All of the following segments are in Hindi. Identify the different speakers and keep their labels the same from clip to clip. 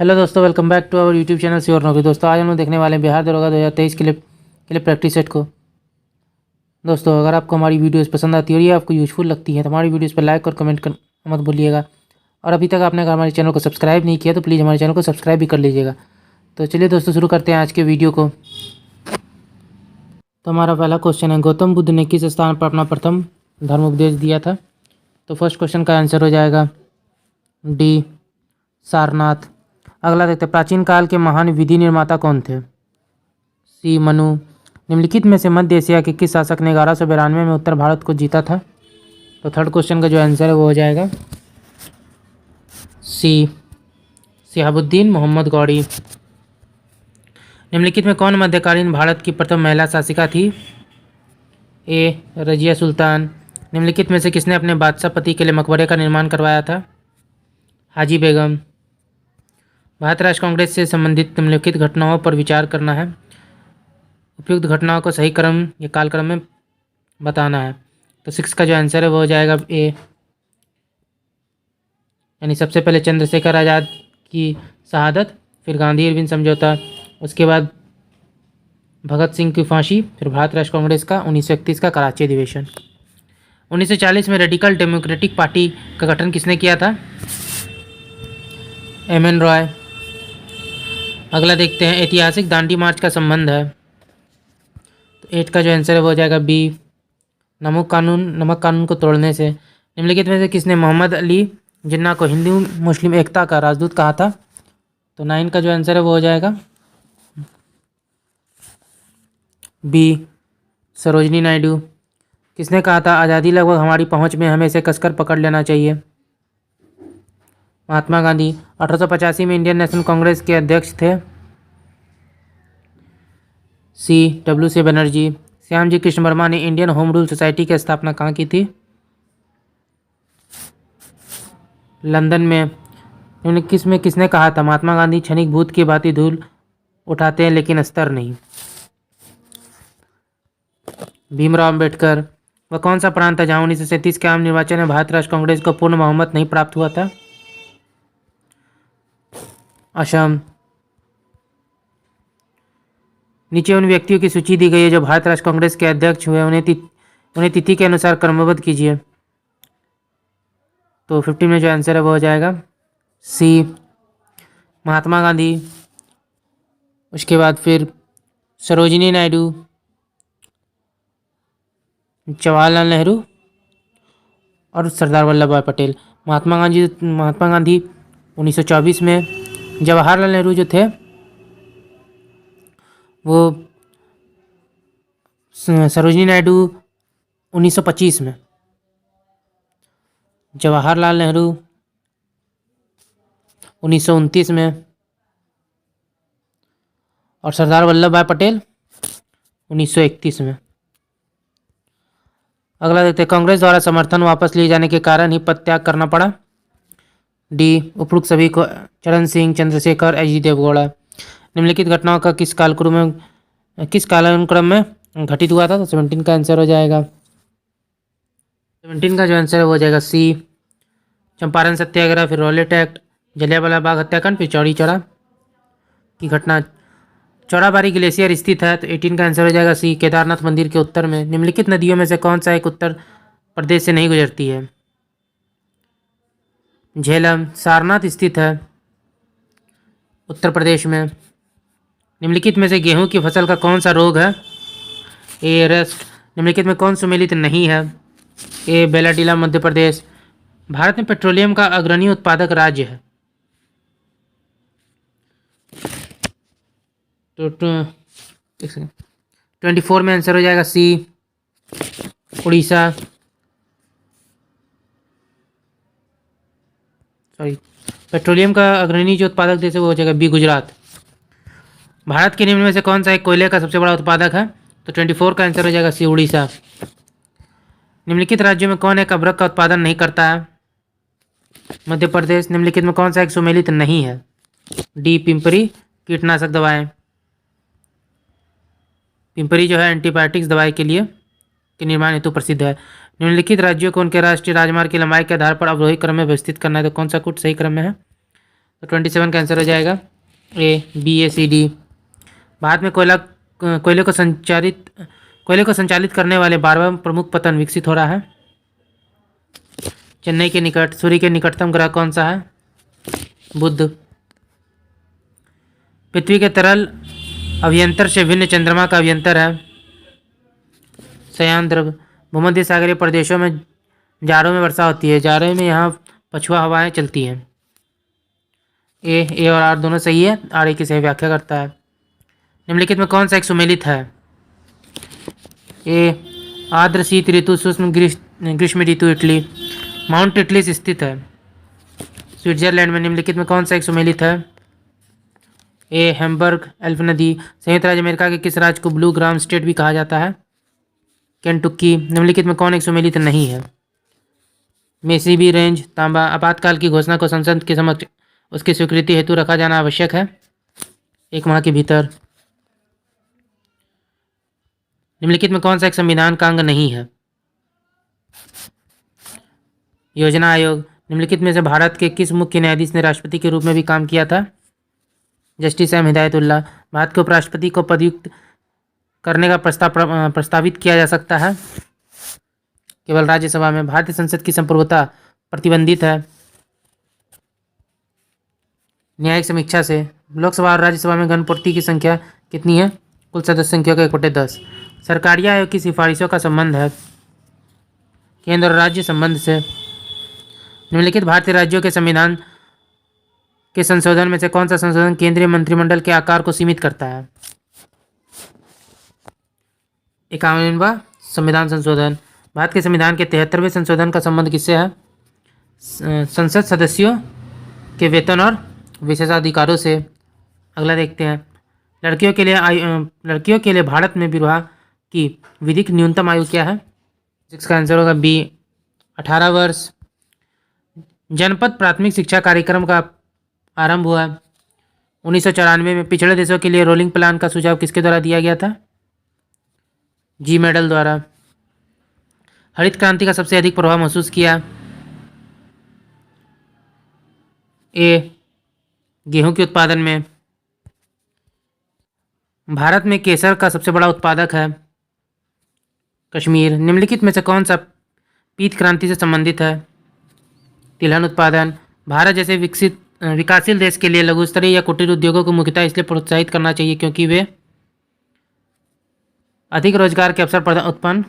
Speaker 1: हेलो दोस्तों, welcome back to our YouTube channel Sure Naukri. दोस्तों आज हम लोग देखने वाले हैं बिहार दरोगा 2023 के लिए प्रैक्टिस सेट को। दोस्तों अगर आपको हमारी वीडियोस पसंद आती है और ये आपको यूजफुल लगती है तो हमारी वीडियोस पर लाइक और कमेंट कर मत भूलिएगा। और अभी तक आपने अगर हमारे चैनल को सब्सक्राइब नहीं किया तो प्लीज़ हमारे चैनल को सब्सक्राइब भी कर लीजिएगा। तो चलिए दोस्तों शुरू करते हैं आज के वीडियो को। तो हमारा पहला क्वेश्चन है, गौतम बुद्ध ने किस स्थान पर अपना प्रथम धर्म उपदेश दिया था? तो फर्स्ट क्वेश्चन का आंसर हो जाएगा डी, सारनाथ। अगला देखते हैं, प्राचीन काल के महान विधि निर्माता कौन थे? सी, मनु। निम्नलिखित में से मध्य एशिया के किस शासक ने 1192 में उत्तर भारत को जीता था? तो थर्ड क्वेश्चन का जो आंसर है वो हो जाएगा सी, शिहाबुद्दीन मोहम्मद गौरी। निम्नलिखित में कौन मध्यकालीन भारत की प्रथम महिला शासिका थी? ए, रजिया सुल्तान। निम्नलिखित में से किसने अपने बादशाह पति के लिए मकबरे का निर्माण करवाया था? हाजी बेगम। भारत राष्ट्र कांग्रेस से संबंधित निम्नलिखित घटनाओं पर विचार करना है। उपयुक्त घटनाओं को सही क्रम या कालक्रम में बताना है। तो 6 का जो आंसर है वो हो जाएगा ए, यानी सबसे पहले चंद्रशेखर आज़ाद की शहादत, फिर गांधी इरविन समझौता, उसके बाद भगत सिंह की फांसी, फिर भारत राष्ट्र कांग्रेस का 1931 का कराची अधिवेशन। 1940 में रेडिकल डेमोक्रेटिक पार्टी का गठन किसने किया था? एम.एन. रॉय। अगला देखते हैं, ऐतिहासिक दांडी मार्च का संबंध है। तो 8 का जो आंसर है वो हो जाएगा बी, नमक कानून को तोड़ने से। निम्नलिखित में से किसने मोहम्मद अली जिन्ना को हिंदू मुस्लिम एकता का राजदूत कहा था? तो 9 का जो आंसर है वो हो जाएगा बी, सरोजनी नायडू। किसने कहा था आज़ादी लगभग हमारी पहुंच में, हमें इसे कसकर पकड़ लेना चाहिए? महात्मा गांधी। 1885 में इंडियन नेशनल कांग्रेस के अध्यक्ष थे? सी, W.C. बनर्जी। श्यामजी कृष्ण वर्मा ने इंडियन होम रूल सोसाइटी की स्थापना कहाँ की थी? लंदन में। किसने कहा था महात्मा गांधी क्षणिक भूत की भांति धूल उठाते हैं लेकिन अस्तर नहीं? भीमराव अंबेडकर। वह कौन सा प्रांत था जहां 1937 के आम निर्वाचन में भारत राष्ट्र कांग्रेस को पूर्ण बहुमत नहीं प्राप्त हुआ था? असम। नीचे उन व्यक्तियों की सूची दी गई है जो भारत राष्ट्र कांग्रेस के अध्यक्ष हुए, उन्हें तिथि के अनुसार क्रमबद्ध कीजिए। तो 15 में जो आंसर है वो हो जाएगा सी, महात्मा गांधी, उसके बाद फिर सरोजिनी नायडू, जवाहरलाल नेहरू और सरदार वल्लभ भाई पटेल। महात्मा गांधी 1924 में, जवाहरलाल नेहरू जो थे वो सरोजिनी नायडू 1925 में, जवाहरलाल नेहरू 1929 में और सरदार वल्लभ भाई पटेल 1931 में। अगला देखते हैं, कांग्रेस द्वारा समर्थन वापस लिए जाने के कारण ही पद त्याग करना पड़ा? डी, उपरोक्त सभी को चरण सिंह, चंद्रशेखर, एच.डी. देवगौड़ा। निम्नलिखित घटनाओं का किस कालानुक्रम में घटित हुआ था? तो 17 का आंसर हो जाएगा 17 का जो आंसर है वो हो जाएगा सी, चंपारण सत्याग्रह, फिर रॉलेट एक्ट, जलियांवाला बाग हत्याकांड, फिर चौरी चौरा की घटना। चौराबाड़ी ग्लेशियर स्थित है, तो 18 का आंसर हो जाएगा सी, केदारनाथ मंदिर के उत्तर में। निम्नलिखित नदियों में से कौन सा एक उत्तर प्रदेश से नहीं गुजरती है? झेलम। सारनाथ स्थित है उत्तर प्रदेश में। निम्नलिखित में से गेहूं की फसल का कौन सा रोग है? ए, रस्ट। निम्नलिखित में कौन सुमेलित नहीं है? ए, बेलाडीला मध्य प्रदेश। भारत में पेट्रोलियम का अग्रणी उत्पादक राज्य है? तो 24 में आंसर हो जाएगा सी, उड़ीसा। पेट्रोलियम का अग्रणी जो उत्पादक देश है वो हो जाएगा बी, गुजरात। भारत के निम्न में से कौन सा एक कोयले का सबसे बड़ा उत्पादक है? तो 24 का आंसर हो जाएगा सी, उड़ीसा। निम्नलिखित राज्यों में कौन एक अभ्रक का उत्पादन नहीं करता है? मध्य प्रदेश। निम्नलिखित में कौन सा एक सुमेलित नहीं है? डी, पिंपरी। कीटनाशक दवाएं। पिंपरी जो है एंटीबायोटिक्स दवाई के निर्माण हेतु प्रसिद्ध है। निम्नलिखित राज्यों को उनके राष्ट्रीय राजमार्ग की लंबाई के आधार पर अवरोही क्रम में व्यवस्थित करना है, तो कौन सा कूट सही क्रम में है? तो 27 का आंसर हो जाएगा ABACD। भारत में कोयले को संचालित करने वाले 12वां प्रमुख पतन विकसित हो रहा है। चेन्नई के निकट सूर्य के निकटतम ग्रह कौन सा है? बुध। पृथ्वी के तरल अभियंतर से भिन्न चंद्रमा का अभियंतर है सयानद्रव। भूमध्य सागरीय प्रदेशों में जाड़ों में वर्षा होती है। जाड़े में यहाँ पछुआ हवाएं चलती हैं। ए और आर दोनों सही है। आर ए की सही व्याख्या करता है। निम्नलिखित में कौन सा एक सुमेलित है? ए आर्द्र शीत ऋतु शुष्क ग्रीष्म ऋतु इटली। माउंट इटली स्थित है स्विट्जरलैंड में। निम्नलिखित में कौन सा एक सुमेलित है? ए हैम्बर्ग एल्प नदी। संयुक्त राज्य अमेरिका के किस राज्य को ब्लू ग्राम स्टेट भी कहा जाता है? केंटुकी। निम्नलिखित में कौन एक सुमेलित नहीं है? मेसीबी रेंज। तांबा। आपातकाल की घोषणा को संसद के समक्ष उसकी स्वीकृति हेतु रखा जाना आवश्यक है 1 माह के भीतर। निम्नलिखित में कौन सा एक संविधान का अंग नहीं है? योजना आयोग। निम्नलिखित में से भारत के किस मुख्य न्यायाधीश ने राष्ट्रपति के रूप में भी काम किया था? Justice M Hidayatullah. भारत के उपराष्ट्रपति को पदयुक्त करने का प्रस्तावित किया जा सकता है केवल राज्यसभा में। भारतीय संसद की संप्रभुता प्रतिबंधित है न्यायिक समीक्षा से। लोकसभा और राज्यसभा में गणपूर्ति की संख्या कितनी है? कुल सदस्य संख्या का 1/10। सरकारी आयोग की सिफारिशों का संबंध है केंद्र और राज्य संबंध से। निम्नलिखित भारतीय राज्यों के संविधान के संशोधन में से कौन सा संशोधन केंद्रीय मंत्रिमंडल के आकार को सीमित करता है? 51वां संविधान संशोधन। भारत के संविधान के 73वें संशोधन का संबंध किससे है? संसद सदस्यों के वेतन और विशेषाधिकारों से। अगला देखते हैं। लड़कियों के लिए भारत में विवाह की विधिक न्यूनतम आयु क्या है? इसका आंसर होगा बी 18 वर्ष। जनपद प्राथमिक शिक्षा कार्यक्रम का आरंभ हुआ 1994 में। पिछड़े देशों के लिए रोलिंग प्लान का सुझाव किसके द्वारा दिया गया था? जी मेडल द्वारा। हरित क्रांति का सबसे अधिक प्रभाव महसूस किया? ए गेहूं के उत्पादन में। भारत में केसर का सबसे बड़ा उत्पादक है कश्मीर। निम्नलिखित में से कौन सा पीत क्रांति से संबंधित है? तिलहन उत्पादन। भारत जैसे विकासशील देश के लिए लघु स्तरीय या कुटीर उद्योगों को मुख्यतः इसलिए प्रोत्साहित करना चाहिए क्योंकि वे अधिक रोजगार के अवसर उत्पन्न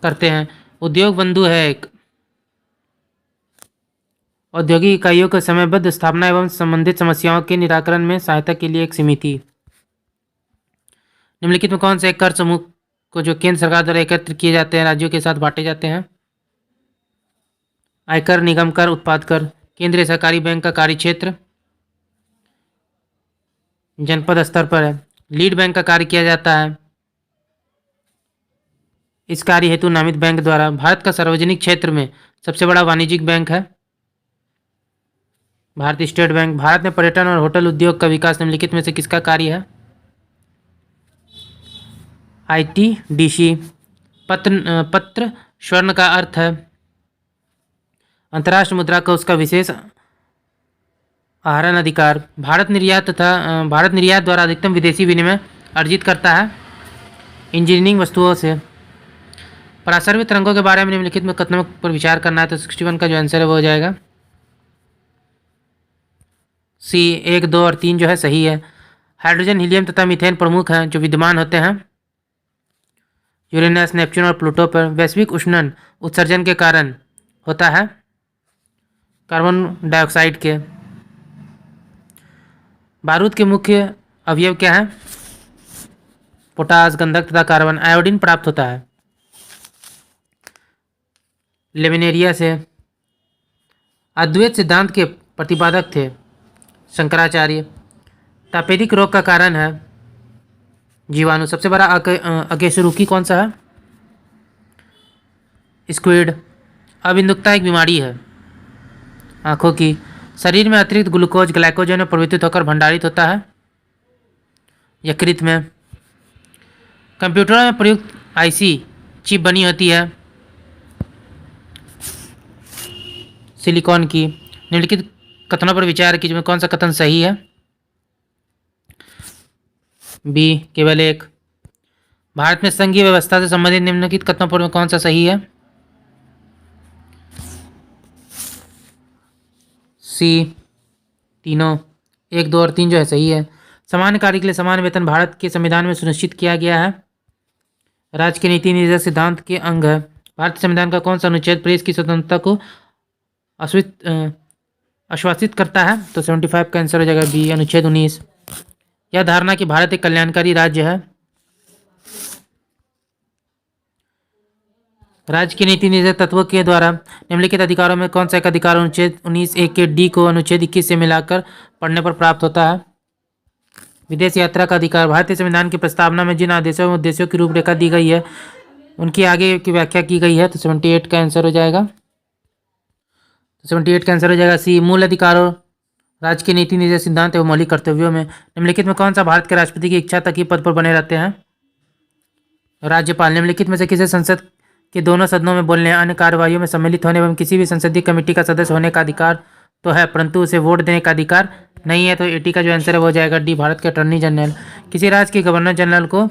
Speaker 1: करते हैं। उद्योग बंधु है एक औद्योगिक इकाइयों के समयबद्ध स्थापना एवं संबंधित समस्याओं के निराकरण में सहायता के लिए एक समिति। निम्नलिखित में कौन से एक कर समूह को जो केंद्र सरकार द्वारा एकत्र किए जाते हैं राज्यों के साथ बांटे जाते हैं? आयकर, निगम कर, उत्पाद कर। केंद्रीय सहकारी बैंक का कार्य क्षेत्र जनपद स्तर पर है। लीड बैंक का कार्य किया जाता है इस कार्य हेतु नामित बैंक द्वारा। भारत का सार्वजनिक क्षेत्र में सबसे बड़ा वाणिज्यिक बैंक है भारतीय स्टेट बैंक। भारत में पर्यटन और होटल उद्योग का विकास निम्नलिखित में से किसका कार्य है? ITDC। पत्र स्वर्ण का अर्थ है अंतर्राष्ट्रीय मुद्रा कोष का विशेष आहरण अधिकार। भारत निर्यात द्वारा अधिकतम विदेशी विनिमय अर्जित करता है इंजीनियरिंग वस्तुओं से। परासर्वित तरंगों के बारे में निम्नलिखित में कथनों पर विचार करना है तो 61 का जो आंसर है वो हो जाएगा C 1, 2 और 3 जो है सही है। हाइड्रोजन, हीलियम तथा मीथेन प्रमुख हैं जो विद्यमान होते हैं यूरेनस, नेपच्यून और प्लूटो पर। वैश्विक उष्णन उत्सर्जन के कारण होता है कार्बन डाइऑक्साइड के। बारूद के मुख्य अवयव क्या है? पोटास, गंधक तथा कार्बन। आयोडीन प्राप्त होता है लेमिनेरिया से। अद्वैत सिद्धांत के प्रतिपादक थे शंकराचार्य। तापेदिक रोग का कारण है जीवाणु। सबसे बड़ा अकशेरुकी कौन सा है? स्क्विड। अबिंदुकता एक बीमारी है आँखों की। शरीर में अतिरिक्त ग्लूकोज ग्लाइकोजन में परिवर्तित होकर भंडारित होता है यकृत में। कंप्यूटरों में प्रयुक्त IC चिप बनी होती है सिलिकॉन की। निम्नलिखित कथनों पर विचार कीजिए, कौन सा कथन सही है। बी केवल एक। भारत में संघीय व्यवस्था से संबंधित निम्नलिखित कथनों पर कौन सा सही है। सी तीनों, 1, 2 और 3 जो है सही है। समान कार्य के लिए समान वेतन भारत के संविधान में सुनिश्चित किया गया है। राज्य के नीति निर्देशक सिद्धांत के अंग है। भारतीय संविधान का कौन सा अनुच्छेद प्रेस की स्वतंत्रता को आश्वासित करता है। तो 75 का आंसर हो जाएगा बी, अनुच्छेद 19। यह धारणा कि भारत एक कल्याणकारी राज्य है। राज्य की नीति निर्देशक तत्वों के द्वारा निम्नलिखित अधिकारों में कौन सा एक अधिकार अनुच्छेद 19(1) के डी को अनुच्छेद 21 से मिलाकर पढ़ने पर प्राप्त होता है। विदेश यात्रा का अधिकार। भारतीय संविधान की प्रस्तावना में जिन आदेशों एवं उद्देश्यों की रूपरेखा दी गई है उनकी आगे की व्याख्या की गई है। तो 78 का आंसर हो जाएगा। 78 का आंसर हो जाएगा सी, मूल अधिकारों, राज्य की नीति निर्देशक सिद्धांत एवं मौलिक कर्तव्यों में निम्नलिखित में कौन सा भारत के राष्ट्रपति की इच्छा तक ही पद पर बने रहते हैं। राज्यपाल। निम्नलिखित में से किसी संसद के दोनों सदनों में बोलने, अन्य कार्यवाहियों में सम्मिलित होने एवं किसी भी संसदीय कमेटी का सदस्य होने का अधिकार तो है, परंतु उसे वोट देने का अधिकार नहीं है। तो 80 का जो आंसर है वो हो जाएगा डी, भारत के अटॉर्नी जनरल। किसी राज्य के गवर्नर जनरल को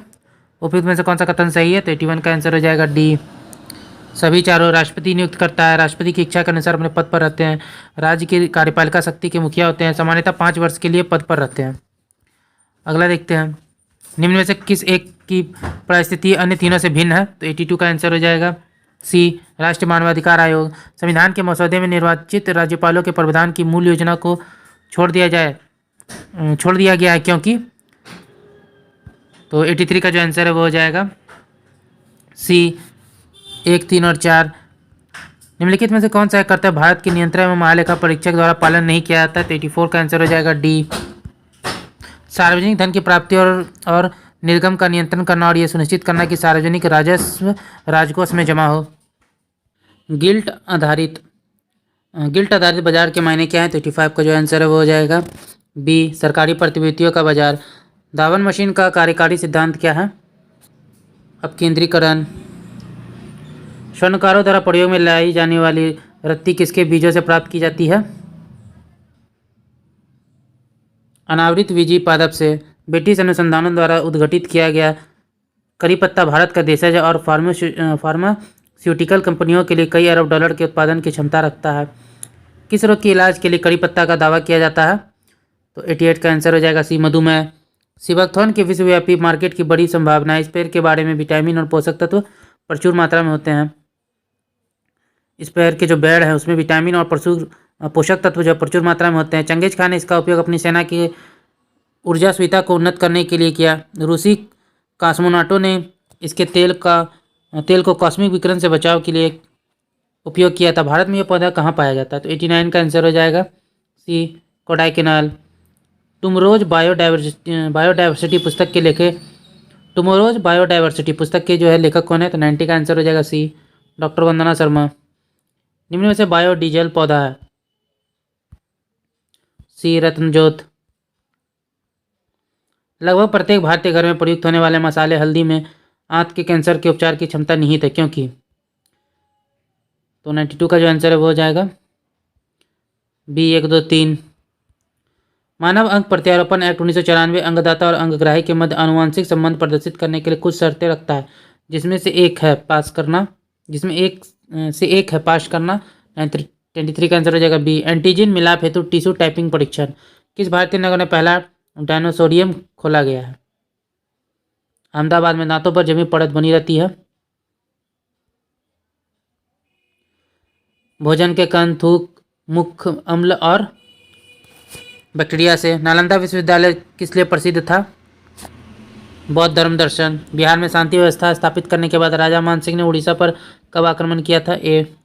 Speaker 1: उपयुक्त में से कौन सा कथन सही है। तो 81 का आंसर हो जाएगा डी, सभी चारों। राष्ट्रपति नियुक्त करता है, राष्ट्रपति की इच्छा के अनुसार अपने पद पर रहते हैं। राज्य की कार्यपालिका शक्ति के मुखिया होते हैं, सामान्यतः 5 वर्ष के लिए पद पर रहते हैं। अगला देखते हैं, निम्न में से किस एक की परिस्थिति अन्य तीनों से भिन्न है। तो 82 का आंसर हो जाएगा सी, राष्ट्रीय मानवाधिकार आयोग। संविधान के मसौदे में निर्वाचित राज्यपालों के प्रावधान की मूल योजना को छोड़ दिया गया है क्योंकि। तो 83 का जो आंसर है वो हो जाएगा सी, 1, 3 और 4। निम्नलिखित में से कौन सा कर्तव्य भारत के नियंत्रण एवं महालेखा परीक्षक द्वारा पालन नहीं किया जाता। तो 84 का आंसर हो जाएगा डी, सार्वजनिक धन की प्राप्ति और निर्गम का नियंत्रण करना और यह सुनिश्चित करना कि सार्वजनिक राजस्व राजकोष में जमा हो। गिल्ट आधारित बाजार के मायने क्या है। तो 85 का जो आंसर है वो हो जाएगा बी, सरकारी प्रतिभूतियों का बाजार। दावन मशीन का कार्यकारी सिद्धांत क्या है। अपकेंद्रीकरण। स्वर्णकारों द्वारा प्रयोग में लाई जाने वाली रत्ती किसके बीजों से प्राप्त की जाती है। अनावृत बीजी पादप से। ब्रिटिश अनुसंधानों द्वारा उद्घाटित किया गया करी पत्ता भारत का देशज और फार्मास्यूटिकल कंपनियों के लिए कई अरब डॉलर के उत्पादन की क्षमता रखता है। किस रोग के इलाज के लिए करी पत्ता का दावा किया जाता है। तो 88 का आंसर हो जाएगा सी, मधुमेह। सिबकथॉर्न के विश्वव्यापी मार्केट की बड़ी संभावना है। इस पेड़ के बारे में विटामिन और पोषक तत्व प्रचुर मात्रा में होते हैं। इस पेड़ के जो बेड़ है उसमें विटामिन और पोषक तत्व जो प्रचुर मात्रा में होते हैं। चंगेज खान ने इसका उपयोग अपनी सेना की ऊर्जा सुविधा को उन्नत करने के लिए किया। रूसी कॉस्मोनाटों ने इसके तेल को कॉस्मिक विकिरण से बचाव के लिए उपयोग किया था। भारत में यह पौधा कहाँ पाया जाता है। तो 89 का आंसर हो जाएगा सी, कोडाईकनाल। टुमरोज बायोडाइवर्सिटी पुस्तक के जो है लेखक कौन है। तो 90 का आंसर हो जाएगा सी, डॉक्टर वंदना शर्मा। निम्न में से बायोडीजल पौधा है। सी, रत्नजोत। लगभग प्रत्येक भारतीय घर में प्रयुक्त होने वाले मसाले हल्दी में आंत के कैंसर के उपचार की क्षमता निहित है क्योंकि। तो 92 का जो आंसर है वो हो जाएगा बी, 1, 2, 3। मानव अंग प्रत्यारोपण एक्ट 1994 अंगदाता और अंगग्राही के मध्य आनुवंशिक संबंध प्रदर्शित करने के लिए कुछ शर्तें रखता है, जिसमें से एक है पास करना। 23 का आंसर हो जाएगा बी, एंटीजन मिलाप हेतु टिश्यू टाइपिंग परीक्षण। किस भारतीय नगर में पहला डायनोसोरियम खोला गया है। अहमदाबाद में। दांतों पर जमी परत बनी रहती है। भोजन के कण, थूक, मुख अम्ल और बैक्टीरिया से। नालंदा विश्वविद्यालय किस लिए प्रसिद्ध था। बौद्ध धर्म दर्शन। बिहार में शांति व्यवस्था स्थापित करने के बाद राजा मान सिंह ने उड़ीसा पर कब आक्रमण किया था।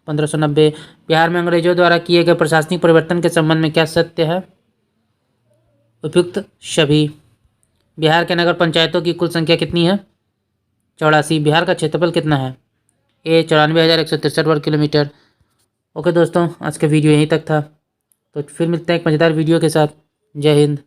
Speaker 1: 1590। बिहार में अंग्रेजों द्वारा किए गए प्रशासनिक परिवर्तन के संबंध में क्या सत्य है। उपयुक्त सभी। बिहार के नगर पंचायतों की कुल संख्या कितनी है। 84। बिहार का क्षेत्रफल कितना है। 94,163 वर्ग किलोमीटर। ओके दोस्तों, आज का वीडियो यहीं तक था, तो फिर मिलते हैं एक मज़ेदार वीडियो के साथ। जय हिंद।